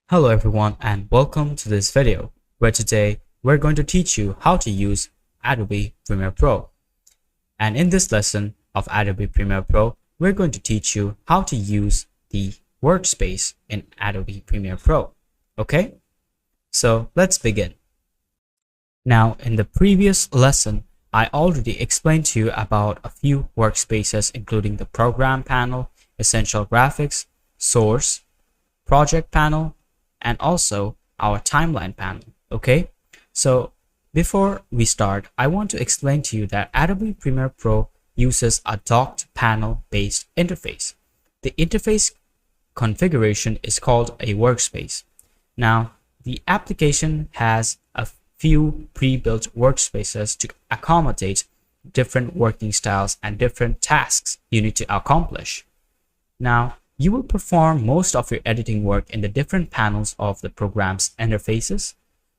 Hello everyone and welcome to this video where today we're going to teach you how to use Adobe Premiere Pro. And in this lesson of Adobe Premiere Pro, we're going to teach you how to use the workspace in Adobe Premiere Pro. Okay, so let's begin. Now in the previous lesson, I already explained to you about a few workspaces including the Program panel, Essential Graphics, Source, Project panel, and also our timeline panel. Okay, so before we start, I want to explain to you that Adobe Premiere Pro uses a docked panel based interface. The interface configuration is called a workspace. Now the application has a few pre-built workspaces to accommodate different working styles and different tasks you need to accomplish. Now you will perform most of your editing work in the different panels of the program's interfaces.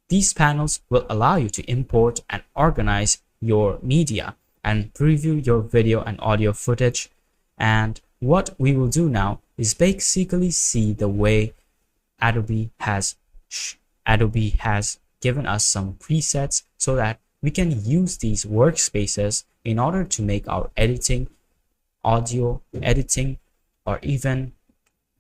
These panels will allow you to import and organize your media and preview your video and audio footage. And what we will do now is basically see the way Adobe has given us some presets so that we can use these workspaces in order to make our editing, audio editing, or even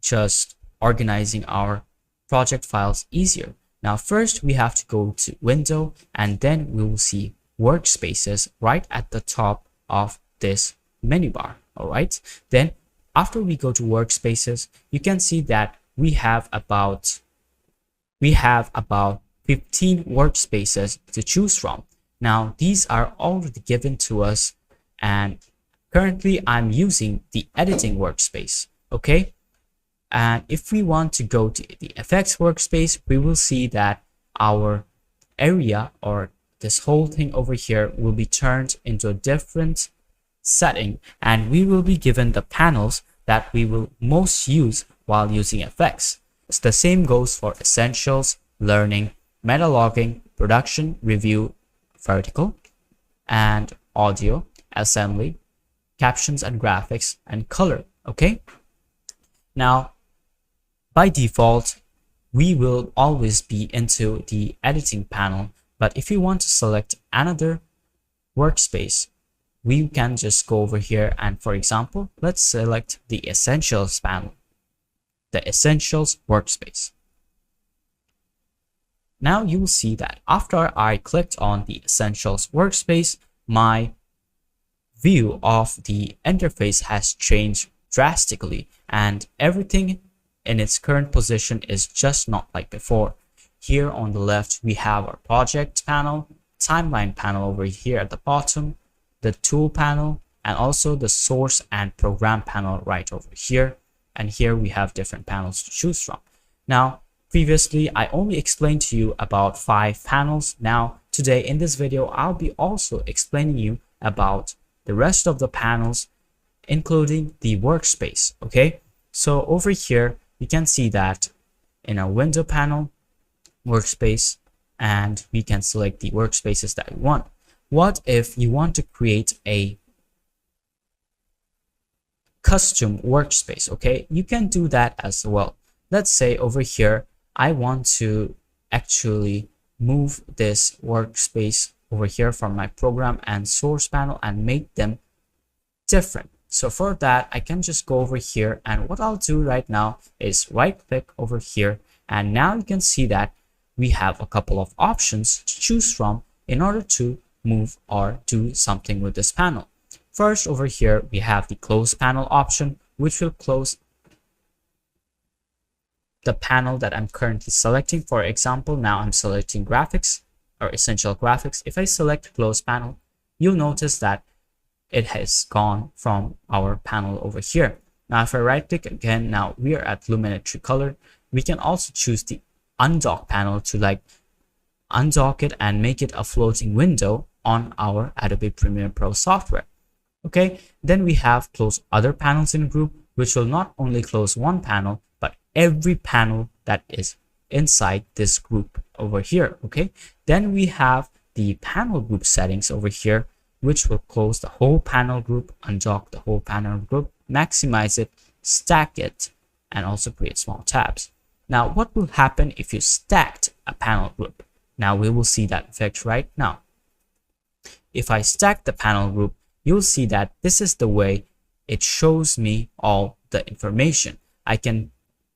just organizing our project files easier. Now first we have to go to Window, and then we will see Workspaces right at the top of this menu bar. All right, then after we go to Workspaces, you can see that we have about 15 workspaces to choose from. Now these are already given to us, and currently I'm using the editing workspace. Okay, and if we want to go to the effects workspace, we will see that our area, or this whole thing over here, will be turned into a different setting, and we will be given the panels that we will most use while using effects. So the same goes for essentials, learning, meta logging, production, review, vertical, and audio, assembly, captions and graphics, and color. Okay, now by default we will always be into the editing panel, but if you want to select another workspace, we can just go over here, and for example, let's select the essentials panel, the essentials workspace. Now you will see that after I clicked on the essentials workspace, my view of the interface has changed drastically, and everything in its current position is just not like before. Here on the left we have our project panel, timeline panel over here at the bottom, the tool panel, and also the source and program panel right over here. And here we have different panels to choose from. Now previously I only explained to you about 5 panels. Now today in this video I'll be also explaining you about the rest of the panels, including the workspace. Okay, so over here you can see that in our window panel, workspace, and we can select the workspaces that we want. What if you want to create a custom workspace? Okay, you can do that as well. Let's say over here I want to actually move this workspace over here from my program and source panel and make them different. So for that I can just go over here, and what I'll do right now is right click over here, and now you can see that we have a couple of options to choose from in order to move or do something with this panel. First over here we have the close panel option, which will close the panel that I'm currently selecting. For example, now I'm selecting graphics or essential graphics. If I select close panel, you'll notice that it has gone from our panel over here. Now if I right click again, now we are at luminatory color. We can also choose the undock panel to like undock it and make it a floating window on our Adobe Premiere Pro software. Okay, then we have close other panels in group, which will not only close one panel but every panel that is inside this group over here. Okay, then we have the panel group settings over here, which will close the whole panel group, undock the whole panel group, maximize it, stack it, and also create small tabs. Now, what will happen if you stacked a panel group? Now we will see that effect right now. If I stack the panel group, you'll see that this is the way it shows me all the information. I can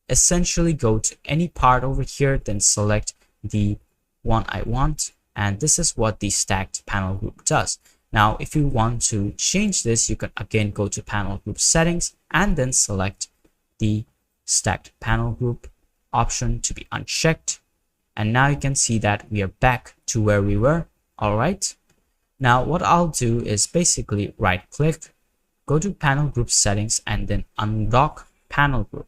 essentially go to any part over here, then select the one I want, and this is what the stacked panel group does. Now, if you want to change this, you can again go to panel group settings and then select the stacked panel group option to be unchecked. And now you can see that we are back to where we were. All right. Now, what I'll do is basically right click, go to panel group settings and then undock panel group.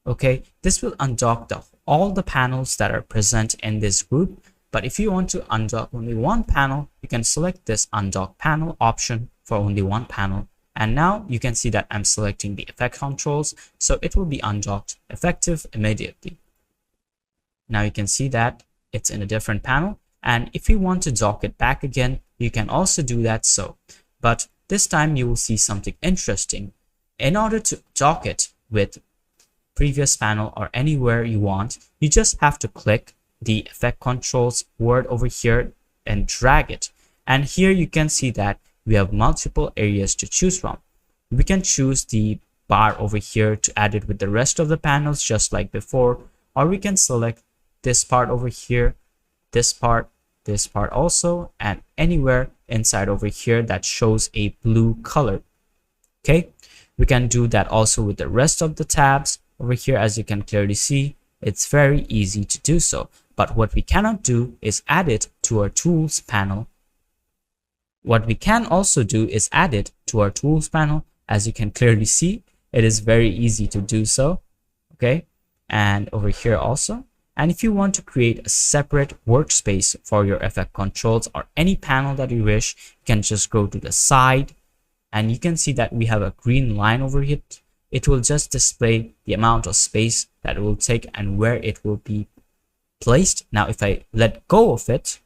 Okay, this will undock all the panels that are present in this group. But if you want to undock only one panel, you can select this undock panel option for only one panel. And now you can see that I'm selecting the effect controls, so it will be undocked effective immediately. Now you can see that it's in a different panel. And if you want to dock it back again, you can also do that so. But this time you will see something interesting. In order to dock it with previous panel or anywhere you want, you just have to click the effect controls word over here and drag it. And here you can see that we have multiple areas to choose from. We can choose the bar over here to add it with the rest of the panels just like before, or we can select this part over here, this part also, and anywhere inside over here that shows a blue color. Okay, we can do that also with the rest of the tabs over here. As you can clearly see, it's very easy to do so. But what we cannot do is add it to our tools panel. What we can also do is add it to our tools panel. As you can clearly see, it is very easy to do so. Okay, and over here also. And if you want to create a separate workspace for your effect controls or any panel that you wish, you can just go to the side and you can see that we have a green line over here. It will just display the amount of space that it will take and where it will be placed. Now, if I let go of it,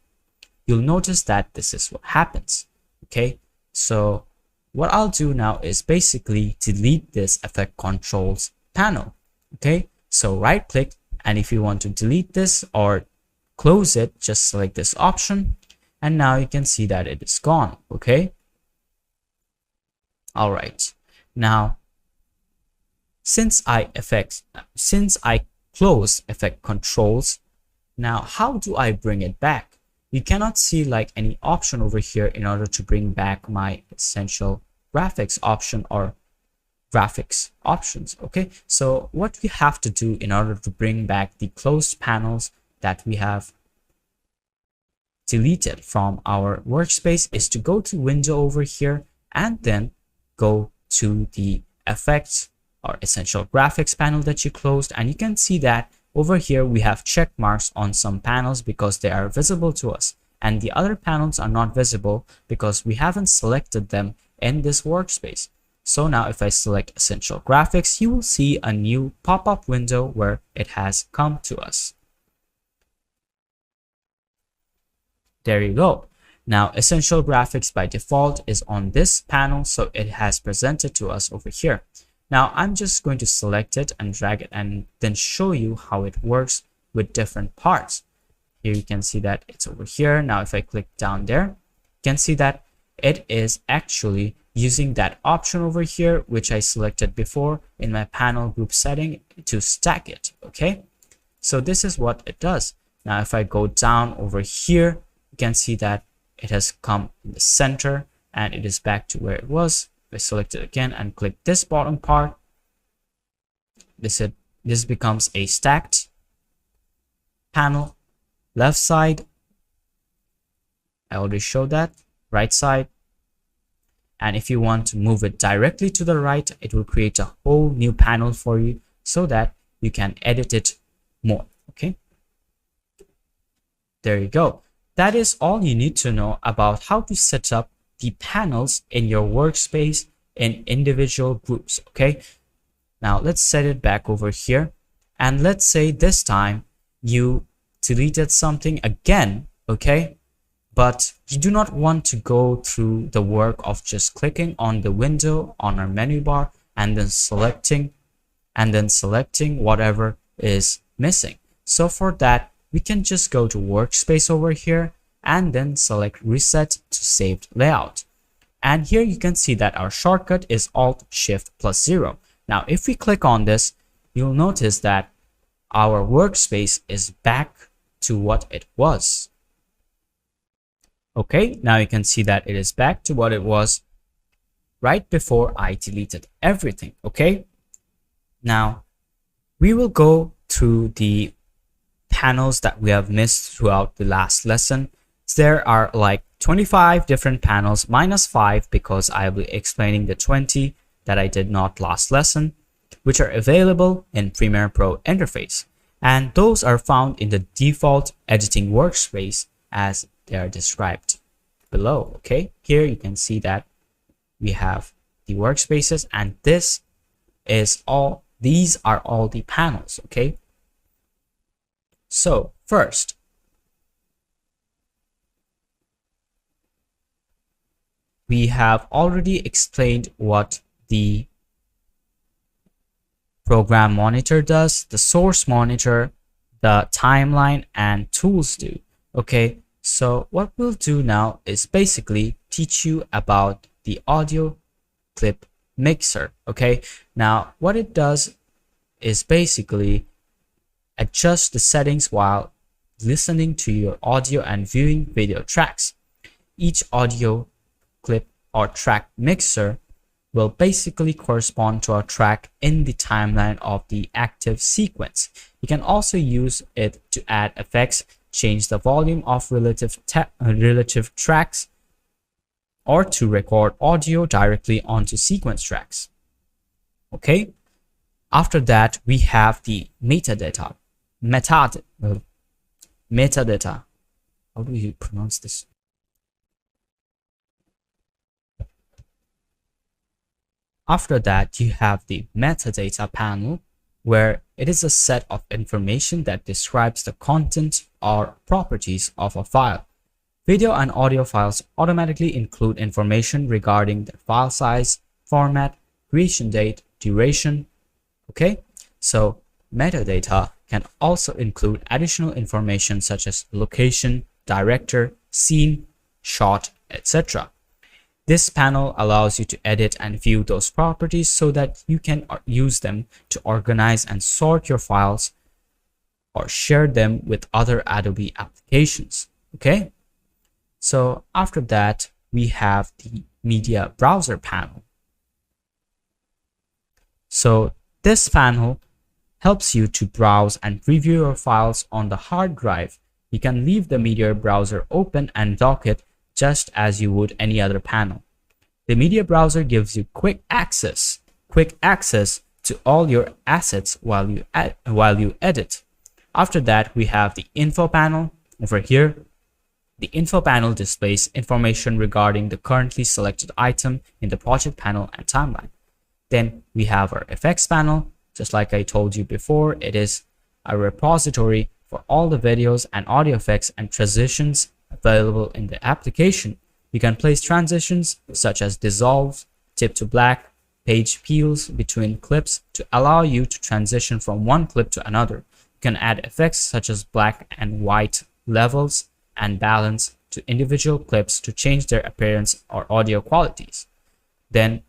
you'll notice that this is what happens. Okay, so what I'll do now is basically delete this effect controls panel. Okay, so right click, and if you want to delete this or close it, just select this option, and now you can see that it is gone. Okay, all right. Now, since I close effect controls, now how do I bring it back? You cannot see like any option over here in order to bring back my essential graphics option or graphics options. Okay, so what we have to do in order to bring back the closed panels that we have deleted from our workspace is to go to window over here and then go to the effects or essential graphics panel that you closed, and you can see that over here we have check marks on some panels because they are visible to us, and the other panels are not visible because we haven't selected them in this workspace. So now if I select essential graphics, you will see a new pop-up window where it has come to us. There you go. Now essential graphics by default is on this panel, so it has presented to us over here. Now I'm just going to select it and drag it and then show you how it works with different parts. Here you can see that it's over here. Now if I click down there, you can see that it is actually using that option over here, which I selected before in my panel group setting to stack it. Okay, so this is what it does. Now if I go down over here, you can see that it has come in the center and it is back to where it was. If I select it again and click this bottom part, this becomes a stacked panel. Left side, I already showed that. Right side, and if you want to move it directly to the right, it will create a whole new panel for you so that you can edit it more. Okay, there you go. That is all you need to know about how to set up the panels in your workspace in individual groups. Okay, now let's set it back over here, and let's say this time you deleted something again. Okay, but you do not want to go through the work of just clicking on the window on our menu bar and then selecting whatever is missing. So for that, we can just go to workspace over here and then select reset to saved layout. And here you can see that our shortcut is Alt Shift plus 0. Now, if we click on this, you'll notice that our workspace is back to what it was. Okay, now you can see that it is back to what it was right before I deleted everything. Okay, now we will go through the panels that we have missed throughout the last lesson. There are like 25 different panels minus 5 because I will be explaining the 20 that I did not last lesson, which are available in Premiere Pro interface, and those are found in the default editing workspace as they are described below. Okay, here you can see that we have the workspaces, and these are all the panels. Okay, so first, we have already explained what the program monitor does, the source monitor, the timeline, and tools do. Okay, so what we'll do now is basically teach you about the audio clip mixer. Okay, now what it does is basically adjust the settings while listening to your audio and viewing video tracks. Each audio clip or track mixer will basically correspond to a track in the timeline of the active sequence. You can also use it to add effects, change the volume of relative tracks, or to record audio directly onto sequence tracks. Okay, after that we have the metadata. Metadata. How do you pronounce this? After that, you have the metadata panel, where it is a set of information that describes the content or properties of a file. Video and audio files automatically include information regarding their file size, format, creation date, duration. Okay, so metadata can also include additional information such as location, director, scene, shot, etc. This panel allows you to edit and view those properties so that you can use them to organize and sort your files or share them with other Adobe applications. Okay, so after that we have the media browser panel. So this panel helps you to browse and preview your files on the hard drive. You can leave the media browser open and dock it just as you would any other panel. The media browser gives you quick access to all your assets while you edit. After that, we have the info panel over here. The info panel displays information regarding the currently selected item in the project panel and timeline. Then we have our effects panel. Just like I told you before, it is a repository for all the videos and audio effects and transitions available in the application. You can place transitions such as dissolve, tip to black, page peels between clips to allow you to transition from one clip to another. You can add effects such as black and white levels and balance to individual clips to change their appearance or audio qualities. Then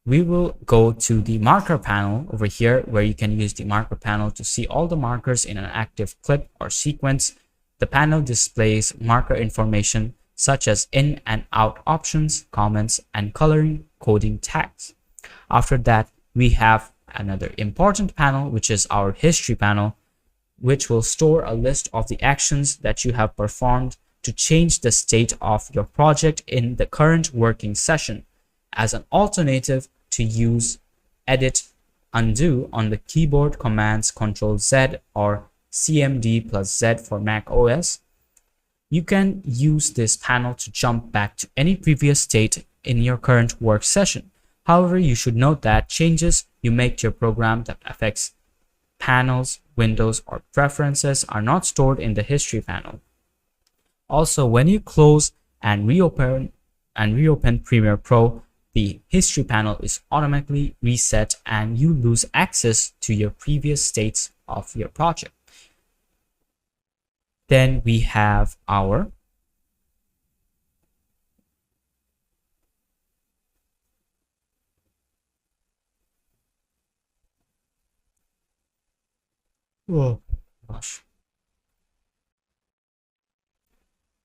we will go to the marker panel over here, where you can use the marker panel to see all the markers in an active clip or sequence. The panel displays marker information such as in and out options, comments, and coloring coding tags. After that, we have another important panel, which is our history panel, which will store a list of the actions that you have performed to change the state of your project in the current working session, as an alternative to use edit undo on the keyboard commands Ctrl+Z or CMD+Z for Mac OS. You can use this panel to jump back to any previous state in your current work session. However, you should note that changes you make to your program that affects panels, windows, or preferences are not stored in the history panel. Also, when you close and reopen Premiere Pro, the history panel is automatically reset and you lose access to your previous states of your project. Then we have our oh gosh.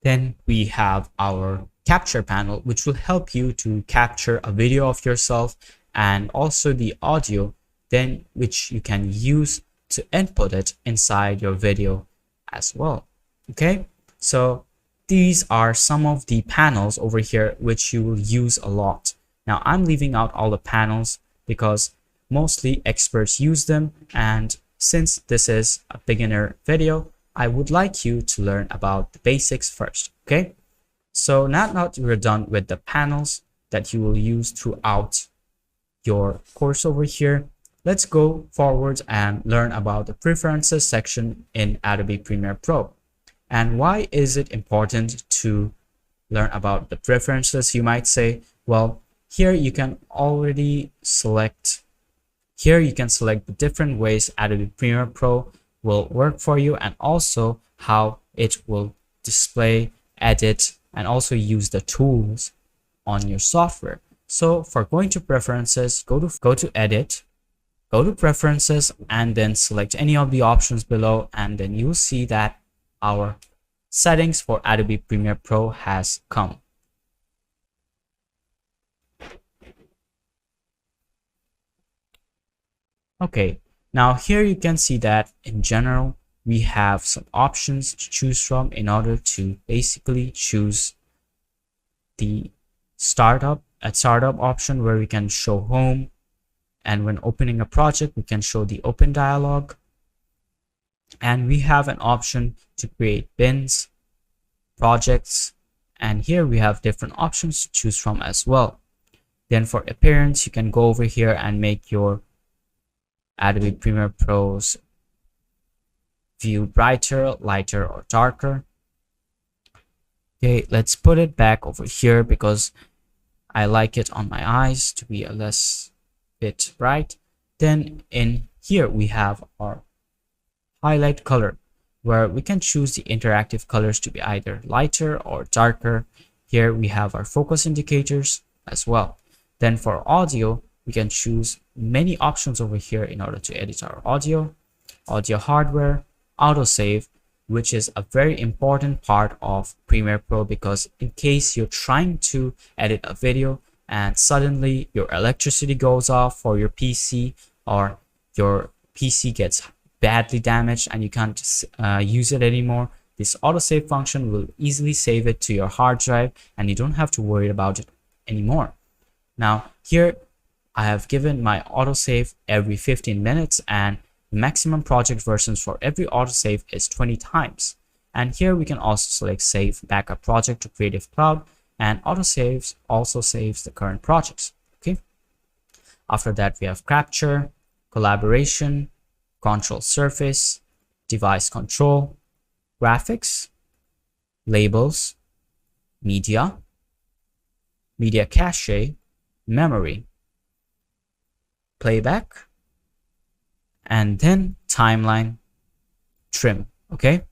Then we have our capture panel, which will help you to capture a video of yourself and also the audio, then which you can use to input it inside your video as well. Okay, so these are some of the panels over here which you will use a lot. Now I'm leaving out all the panels because mostly experts use them, and since this is a beginner video, I would like you to learn about the basics first. Okay, so now that we're done with the panels that you will use throughout your course over here, let's go forward and learn about the preferences section in Adobe Premiere Pro. And why is it important to learn about the preferences, you might say? Well, here you can select the different ways Adobe Premiere Pro will work for you, and also how it will display, edit, and also use the tools on your software. So for going to preferences, go to edit, go to preferences, and then select any of the options below, and then you'll see that our settings for Adobe Premiere Pro has come. Okay, now here you can see that in general we have some options to choose from in order to basically choose the startup option, where we can show home, and when opening a project we can show the open dialog, and we have an option to create bins, projects, and here we have different options to choose from as well. Then for appearance, you can go over here and make your Adobe Premiere Pro's view brighter, lighter, or darker. Okay, let's put it back over here because I like it on my eyes to be a less bit bright. Then in here we have our highlight color, where we can choose the interactive colors to be either lighter or darker. Here we have our focus indicators as well. Then for audio, we can choose many options over here in order to edit our audio hardware, autosave, which is a very important part of Premiere Pro, because in case you're trying to edit a video and suddenly your electricity goes off for your PC, or your PC gets badly damaged and you can't use it anymore, this autosave function will easily save it to your hard drive and you don't have to worry about it anymore. Now here I have given my autosave every 15 minutes, and the maximum project versions for every autosave is 20 times. And here we can also select save backup project to Creative Cloud, and autosaves also saves the current projects. Okay, after that we have capture, collaboration, control surface, device control, graphics, labels, media cache, memory, playback, and then timeline, trim. Okay,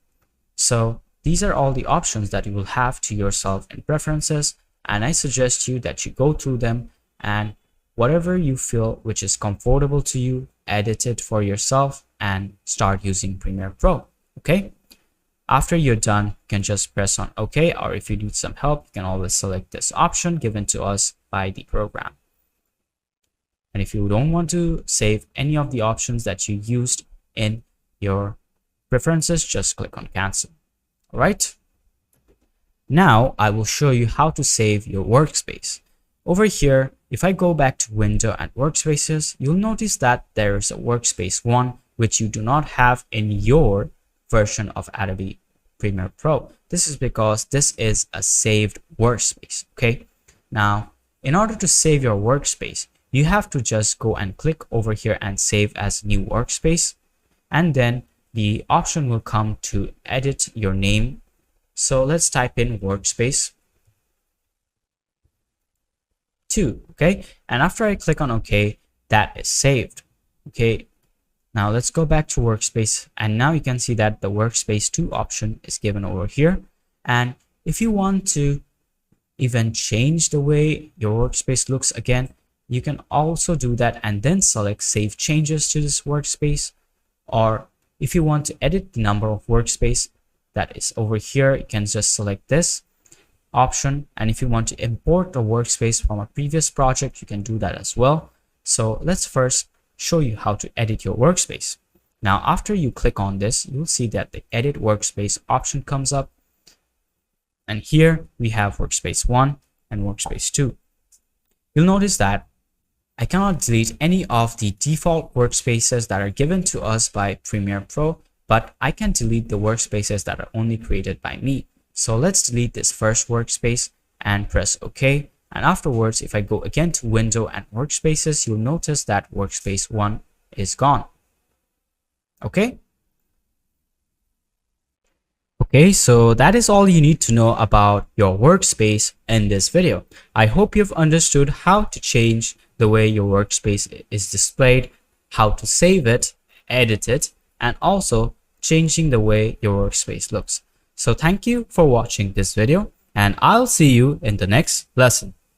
so these are all the options that you will have to yourself in preferences, and I suggest you that you go through them, and whatever you feel which is comfortable to you, edit it for yourself and start using Premiere Pro. Okay, after you're done, you can just press on OK, or if you need some help, you can always select this option given to us by the program. And if you don't want to save any of the options that you used in your preferences, just click on cancel. All right, now I will show you how to save your workspace. Over here, if I go back to Window and Workspaces, you'll notice that there is a Workspace 1 which you do not have in your version of Adobe Premiere Pro. This is because this is a saved workspace. Okay, now in order to save your workspace, you have to just go and click over here and save as new workspace, and then the option will come to edit your name. So let's type in workspace 2. Okay, and after I click on OK, that is saved. Okay, Now let's go back to workspace, and now you can see that the workspace 2 option is given over here. And if you want to even change the way your workspace looks again, you can also do that and then select save changes to this workspace. Or if you want to edit the number of workspace that is over here, you can just select this option. And if you want to import the workspace from a previous project, you can do that as well. So let's first show you how to edit your workspace. Now after you click on this, you'll see that the edit workspace option comes up, and here we have workspace 1 and workspace 2. You'll notice that I cannot delete any of the default workspaces that are given to us by Premiere Pro, but I can delete the workspaces that are only created by me. So let's delete this first workspace and press OK. And afterwards, if I go again to Window and Workspaces, you'll notice that workspace 1 is gone. Okay. Okay, so that is all you need to know about your workspace in this video. I hope you've understood how to change the way your workspace is displayed, how to save it, edit it, and also changing the way your workspace looks. So thank you for watching this video, and I'll see you in the next lesson.